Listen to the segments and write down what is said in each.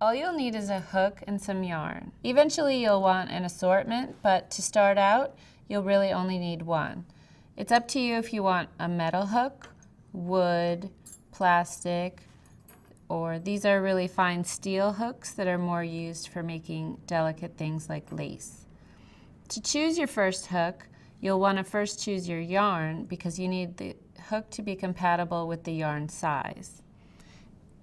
All you'll need is a hook and some yarn. Eventually you'll want an assortment, but to start out, you'll really only need one. It's up to you if you want a metal hook, wood, plastic, or these are really fine steel hooks that are more used for making delicate things like lace. To choose your first hook, you'll want to first choose your yarn because you need the hook to be compatible with the yarn size.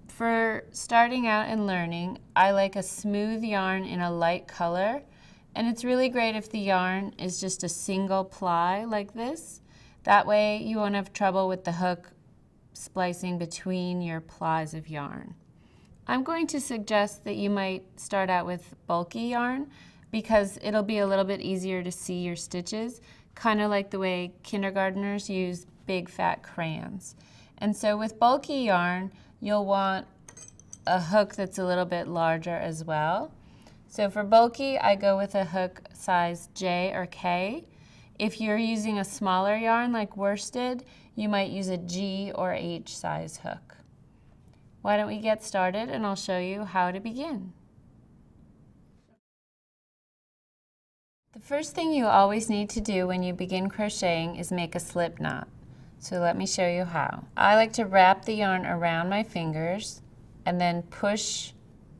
For starting out and learning, I like a smooth yarn in a light color, and it's really great if the yarn is just a single ply like this. That way you won't have trouble with the hook splicing between your plies of yarn. I'm going to suggest that you might start out with bulky yarn because it'll be a little bit easier to see your stitches, kind of like the way kindergartners use big fat crayons. And so with bulky yarn, you'll want a hook that's a little bit larger as well. So for bulky, I go with a hook size J or K. If you're using a smaller yarn like worsted, you might use a G or H size hook. Why don't we get started and I'll show you how to begin. The first thing you always need to do when you begin crocheting is make a slip knot. So let me show you how. I like to wrap the yarn around my fingers and then push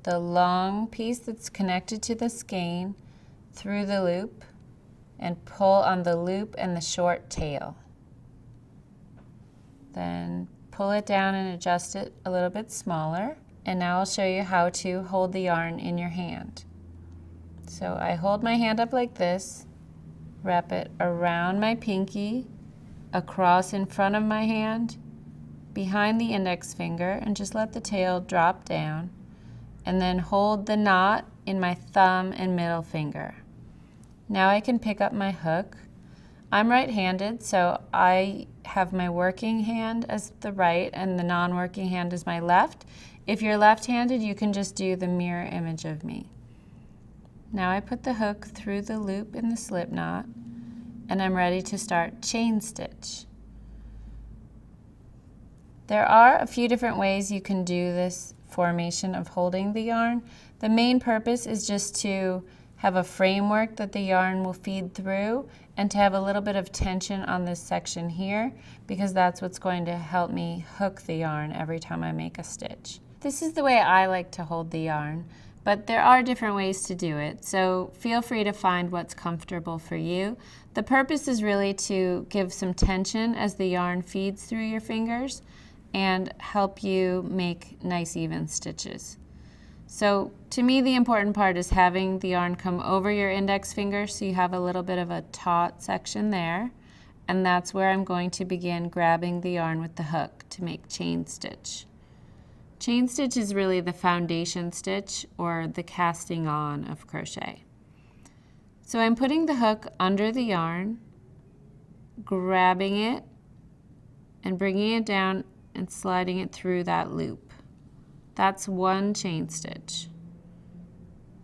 the long piece that's connected to the skein through the loop and pull on the loop and the short tail. Then pull it down and adjust it a little bit smaller. And now I'll show you how to hold the yarn in your hand. So I hold my hand up like this, wrap it around my pinky, across in front of my hand, behind the index finger, and just let the tail drop down, and then hold the knot in my thumb and middle finger. Now I can pick up my hook. I'm right-handed, so I have my working hand as the right and the non-working hand is my left. If you're left-handed, you can just do the mirror image of me. Now I put the hook through the loop in the slip knot, and I'm ready to start chain stitch. There are a few different ways you can do this formation of holding the yarn. The main purpose is just to have a framework that the yarn will feed through and to have a little bit of tension on this section here because that's what's going to help me hook the yarn every time I make a stitch. This is the way I like to hold the yarn, but there are different ways to do it, so feel free to find what's comfortable for you. The purpose is really to give some tension as the yarn feeds through your fingers and help you make nice even stitches. So to me the important part is having the yarn come over your index finger so you have a little bit of a taut section there, and that's where I'm going to begin grabbing the yarn with the hook to make chain stitch. Chain stitch is really the foundation stitch or the casting on of crochet. So I'm putting the hook under the yarn, grabbing it and bringing it down and sliding it through that loop. That's one chain stitch.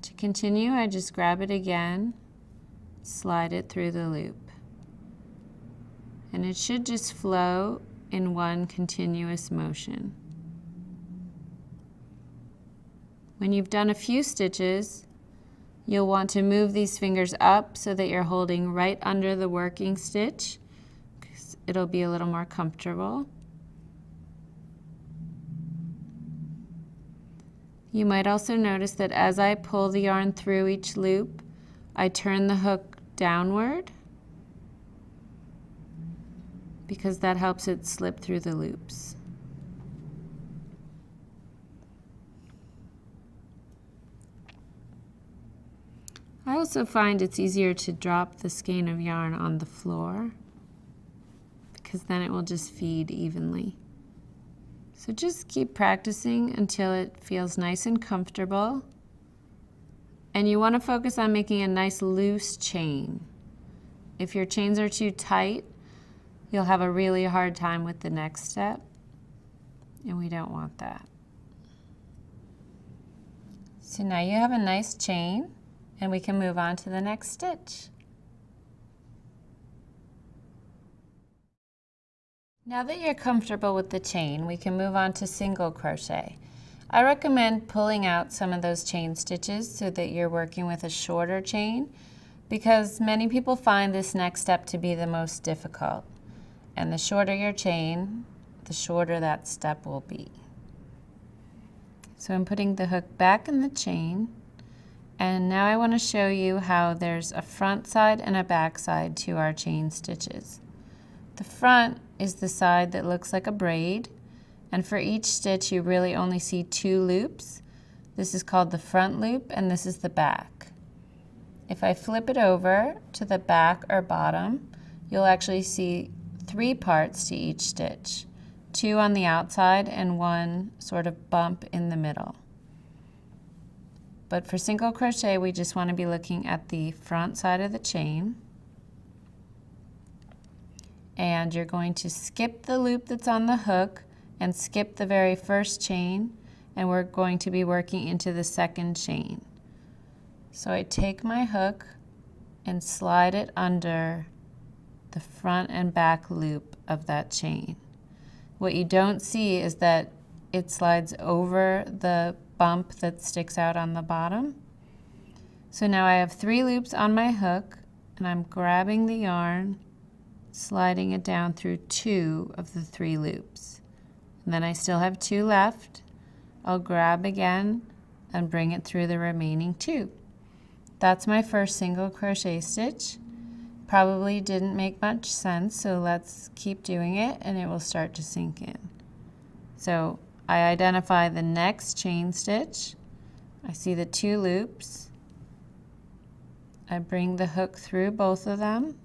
To continue, I just grab it again, slide it through the loop. And it should just flow in one continuous motion. When you've done a few stitches, you'll want to move these fingers up so that you're holding right under the working stitch, because it'll be a little more comfortable. You might also notice that as I pull the yarn through each loop, I turn the hook downward because that helps it slip through the loops. I also find it's easier to drop the skein of yarn on the floor because then it will just feed evenly. So just keep practicing until it feels nice and comfortable. And you want to focus on making a nice loose chain. If your chains are too tight, you'll have a really hard time with the next step, and we don't want that. So now you have a nice chain, and we can move on to the next stitch. Now that you're comfortable with the chain, we can move on to single crochet. I recommend pulling out some of those chain stitches so that you're working with a shorter chain, because many people find this next step to be the most difficult. And the shorter your chain, the shorter that step will be. So I'm putting the hook back in the chain, and now I want to show you how there's a front side and a back side to our chain stitches. The front is the side that looks like a braid, and for each stitch you really only see 2 loops. This is called the front loop and this is the back. If I flip it over to the back or bottom, you'll actually see 3 parts to each stitch, 2 on the outside and 1 sort of bump in the middle. But for single crochet, we just want to be looking at the front side of the chain. And you're going to skip the loop that's on the hook and skip the very first chain, and we're going to be working into the second chain. So I take my hook and slide it under the front and back loop of that chain. What you don't see is that it slides over the bump that sticks out on the bottom. So now I have 3 loops on my hook, and I'm grabbing the yarn, sliding it down through 2 of the 3 loops. And then I still have 2 left. I'll grab again and bring it through the remaining 2. That's my first single crochet stitch. Probably didn't make much sense, so let's keep doing it and it will start to sink in. So I identify the next chain stitch. I see the 2 loops. I bring the hook through both of them.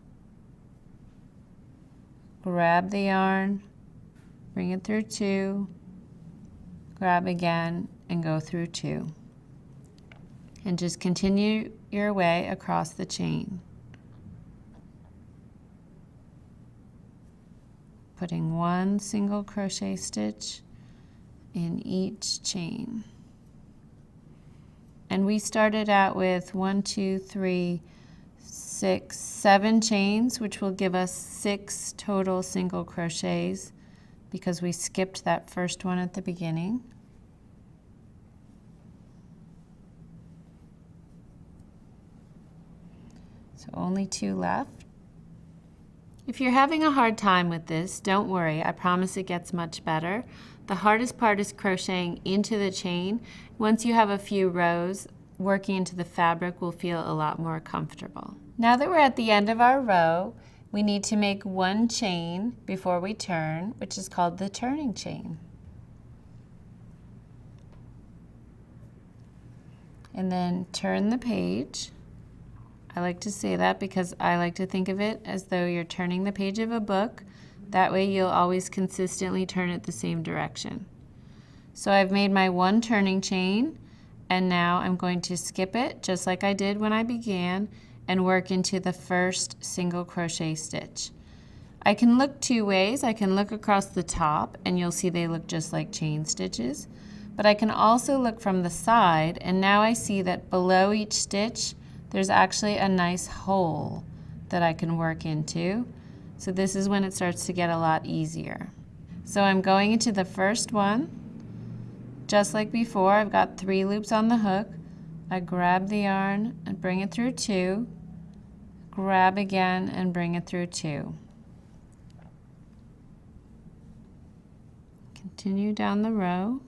Grab the yarn, bring it through 2, grab again, and go through 2. And just continue your way across the chain. Putting 1 single crochet stitch in each chain. And we started out with 1, 2, 3, 6, 7 chains, which will give us 6 total single crochets because we skipped that first one at the beginning. So only 2 left. If you're having a hard time with this, don't worry, I promise it gets much better. The hardest part is crocheting into the chain. Once you have a few rows, working into the fabric will feel a lot more comfortable. Now that we're at the end of our row, we need to make 1 chain before we turn, which is called the turning chain. And then turn the page. I like to say that because I like to think of it as though you're turning the page of a book. That way you'll always consistently turn it the same direction. So I've made my 1 turning chain, and now I'm going to skip it just like I did when I began and work into the first single crochet stitch. I can look 2 ways. I can look across the top and you'll see they look just like chain stitches, but I can also look from the side, and now I see that below each stitch there's actually a nice hole that I can work into. So this is when it starts to get a lot easier. So I'm going into the first one. Just like before, I've got 3 loops on the hook. I grab the yarn and bring it through 2, grab again and bring it through 2. Continue down the row,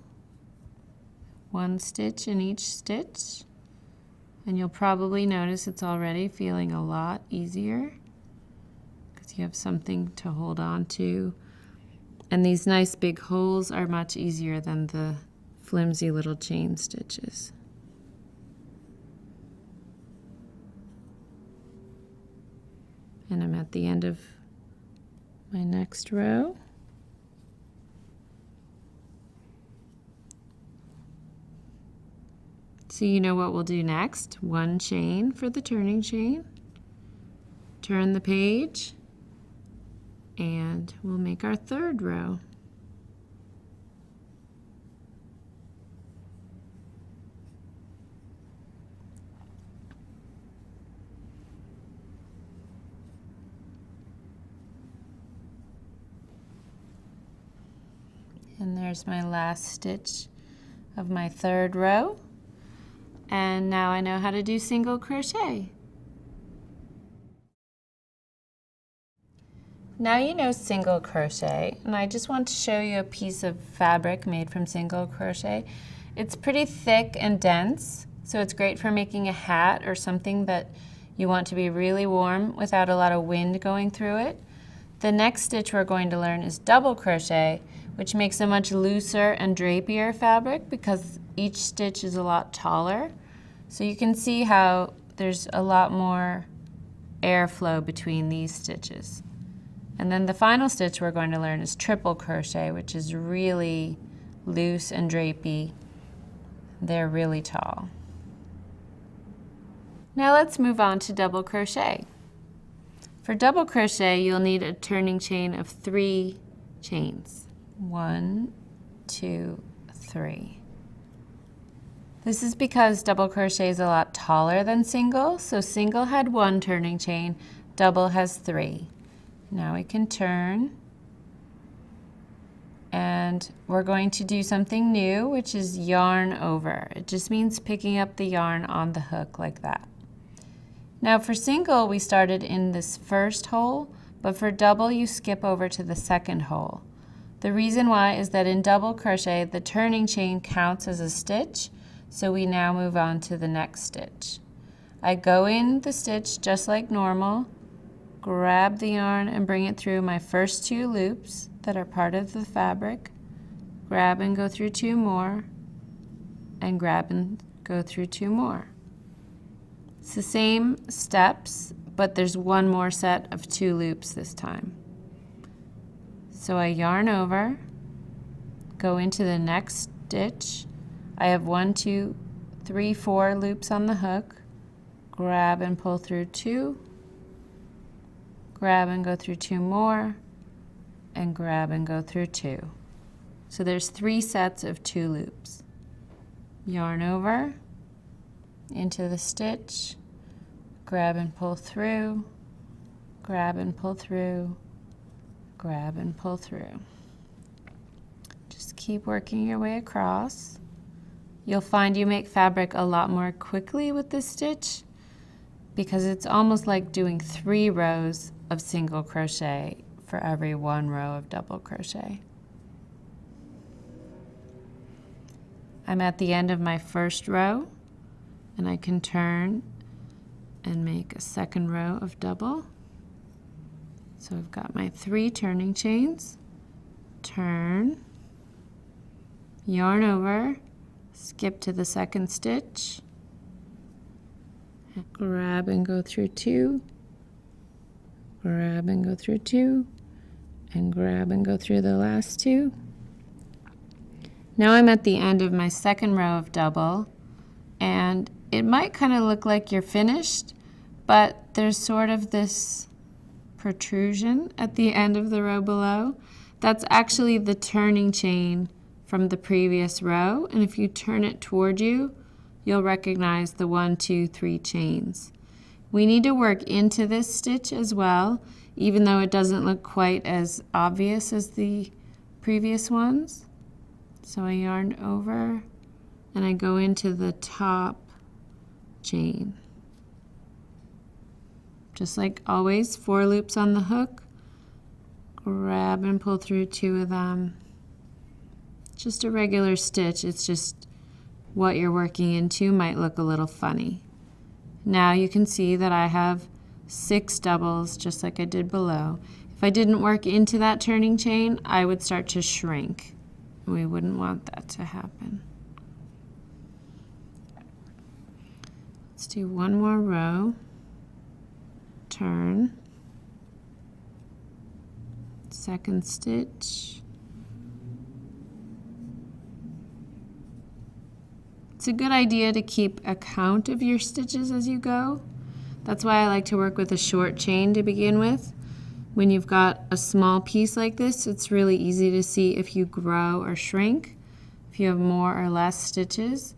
1 stitch in each stitch. And you'll probably notice it's already feeling a lot easier because you have something to hold on to. And these nice big holes are much easier than the flimsy little chain stitches. And I'm at the end of my next row. So you know what we'll do next. 1 chain for the turning chain, turn the page, and we'll make our 3rd row. And there's my last stitch of my third row. And now I know how to do single crochet. Now you know single crochet, and I just want to show you a piece of fabric made from single crochet. It's pretty thick and dense, so it's great for making a hat or something that you want to be really warm without a lot of wind going through it. The next stitch we're going to learn is double crochet, which makes a much looser and drapier fabric because each stitch is a lot taller. So you can see how there's a lot more airflow between these stitches. And then the final stitch we're going to learn is triple crochet, which is really loose and drapey. They're really tall. Now let's move on to double crochet. For double crochet, you'll need a turning chain of 3 chains. 1, 2, 3. This is because double crochet is a lot taller than single, so single had 1 turning chain, double has 3. Now we can turn, and we're going to do something new, which is yarn over. It just means picking up the yarn on the hook like that. Now for single, we started in this first hole, but for double, you skip over to the second hole. The reason why is that in double crochet, the turning chain counts as a stitch, so we now move on to the next stitch. I go in the stitch just like normal, grab the yarn and bring it through my first 2 loops that are part of the fabric, grab and go through 2 more, and grab and go through 2 more. It's the same steps, but there's 1 more set of 2 loops this time. So I yarn over, go into the next stitch. I have 1, 2, 3, 4 loops on the hook, grab and pull through 2, grab and go through 2 more, and grab and go through 2. So there's 3 sets of 2 loops. Yarn over, into the stitch, grab and pull through, grab and pull through, grab and pull through. Just keep working your way across. You'll find you make fabric a lot more quickly with this stitch because it's almost like doing 3 rows of single crochet for every 1 row of double crochet. I'm at the end of my first row, and I can turn and make a second row of double. So I've got my 3 turning chains, turn, yarn over, skip to the second stitch, grab and go through 2, grab and go through 2, and grab and go through the last 2. Now I'm at the end of my second row of double, and it might kind of look like you're finished, but there's sort of this protrusion at the end of the row below. That's actually the turning chain from the previous row, and if you turn it toward you, you'll recognize the 1, 2, 3 chains. We need to work into this stitch as well, even though it doesn't look quite as obvious as the previous ones. So I yarn over and I go into the top chain. Just like always, 4 loops on the hook, grab and pull through 2 of them. Just a regular stitch, it's just what you're working into might look a little funny. Now you can see that I have 6 doubles just like I did below. If I didn't work into that turning chain, I would start to shrink. We wouldn't want that to happen. Let's do 1 more row, turn, second stitch. It's a good idea to keep a count of your stitches as you go. That's why I like to work with a short chain to begin with. When you've got a small piece like this, it's really easy to see if you grow or shrink, if you have more or less stitches.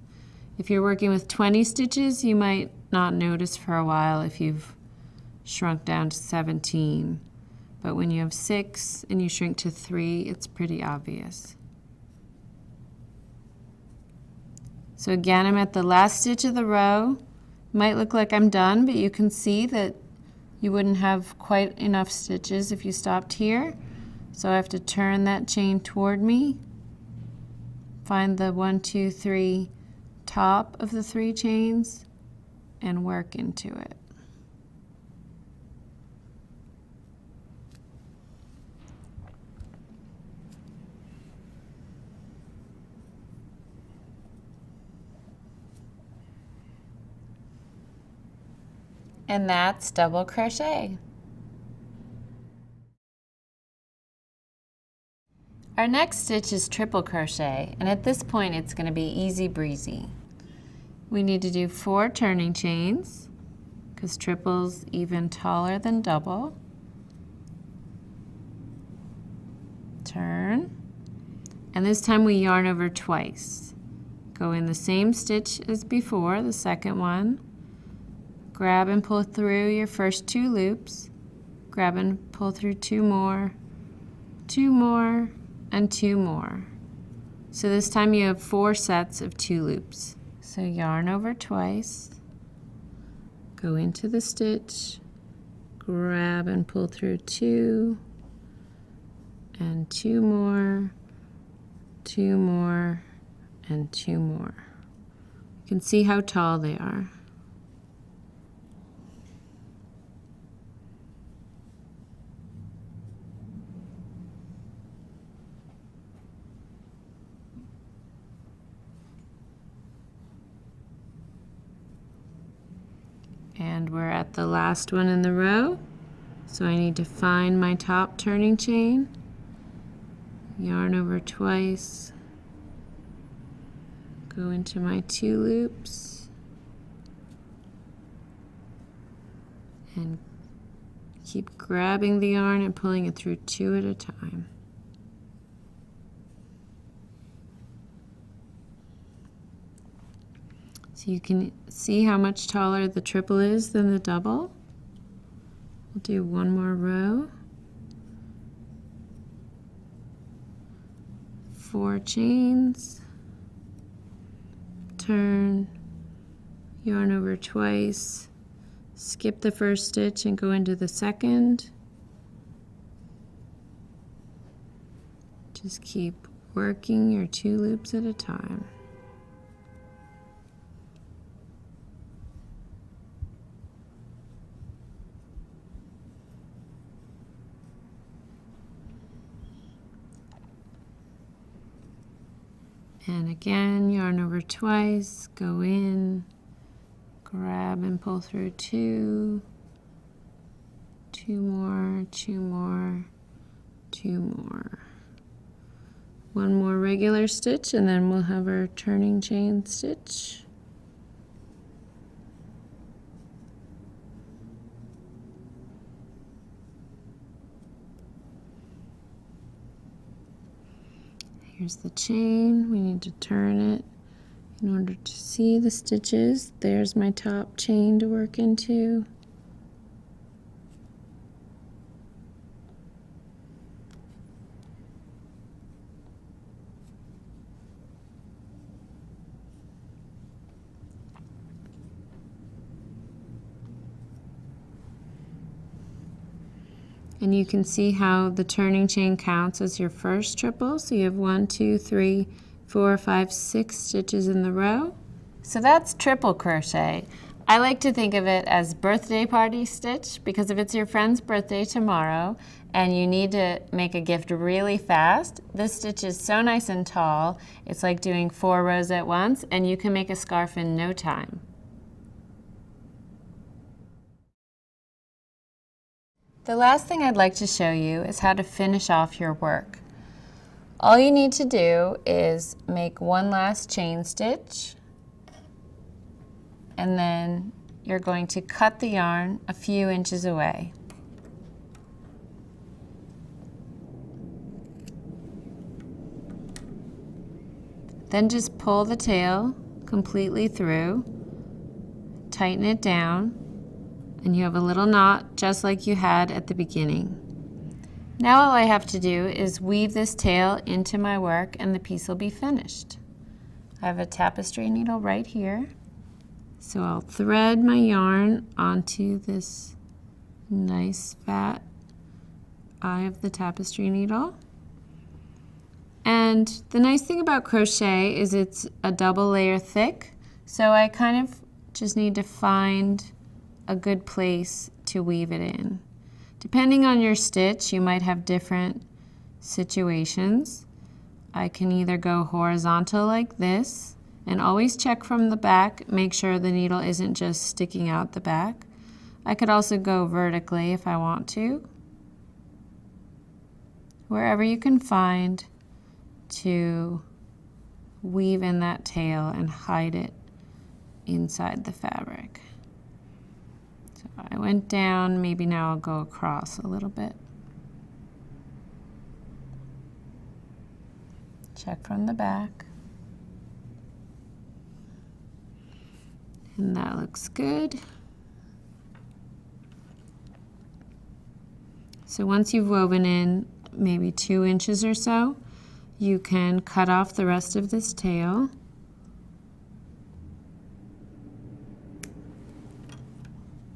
If you're working with 20 stitches, you might not notice for a while if you've shrunk down to 17. But when you have 6 and you shrink to 3, it's pretty obvious. So again, I'm at the last stitch of the row. Might look like I'm done, but you can see that you wouldn't have quite enough stitches if you stopped here. So I have to turn that chain toward me, find the 1, 2, 3 top of the 3 chains, and work into it. And that's double crochet. Our next stitch is triple crochet, and at this point it's going to be easy breezy. We need to do 4 turning chains, because triple's even taller than double. Turn, and this time we yarn over twice. Go in the same stitch as before, the second one. Grab and pull through your first 2 loops. Grab and pull through 2 more, 2 more, and 2 more. So this time you have 4 sets of 2 loops. So yarn over twice, go into the stitch, grab and pull through 2, and 2 more, 2 more, and 2 more. You can see how tall they are. And we're at the last one in the row, so I need to find my top turning chain, yarn over twice, go into my 2 loops, and keep grabbing the yarn and pulling it through 2 at a time. So you can see how much taller the triple is than the double. We'll do 1 more row. 4 chains, turn, yarn over twice, skip the first stitch and go into the second. Just keep working your 2 loops at a time. And again, yarn over twice, go in, grab and pull through 2, 2 more, 2 more, 2 more. 1 more regular stitch and then we'll have our turning chain stitch. Here's the chain. We need to turn it in order to see the stitches. There's my top chain to work into. And you can see how the turning chain counts as your first triple. So you have 1, 2, 3, 4, 5, 6 stitches in the row. So that's triple crochet. I like to think of it as birthday party stitch, because if it's your friend's birthday tomorrow and you need to make a gift really fast, this stitch is so nice and tall. It's like doing 4 rows at once, and you can make a scarf in no time. The last thing I'd like to show you is how to finish off your work. All you need to do is make 1 last chain stitch, and then you're going to cut the yarn a few inches away. Then just pull the tail completely through, tighten it down, and you have a little knot just like you had at the beginning. Now all I have to do is weave this tail into my work and the piece will be finished. I have a tapestry needle right here. So I'll thread my yarn onto this nice fat eye of the tapestry needle. And the nice thing about crochet is it's a double layer thick, so I kind of just need to find a good place to weave it in. Depending on your stitch, you might have different situations. I can either go horizontal like this, and always check from the back, make sure the needle isn't just sticking out the back. I could also go vertically if I want to. Wherever you can find to weave in that tail and hide it inside the fabric. So I went down, maybe now I'll go across a little bit. Check from the back. And that looks good. So once you've woven in maybe 2 inches or so, you can cut off the rest of this tail.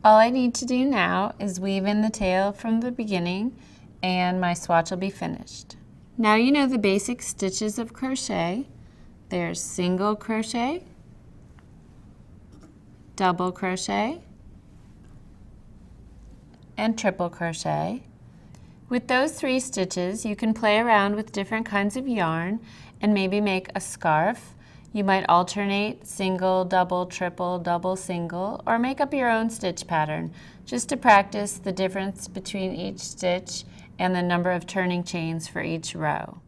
All I need to do now is weave in the tail from the beginning and my swatch will be finished. Now you know the basic stitches of crochet. There's single crochet, double crochet, and triple crochet. With those 3 stitches, you can play around with different kinds of yarn and maybe make a scarf. You might alternate single, double, triple, double, single, or make up your own stitch pattern just to practice the difference between each stitch and the number of turning chains for each row.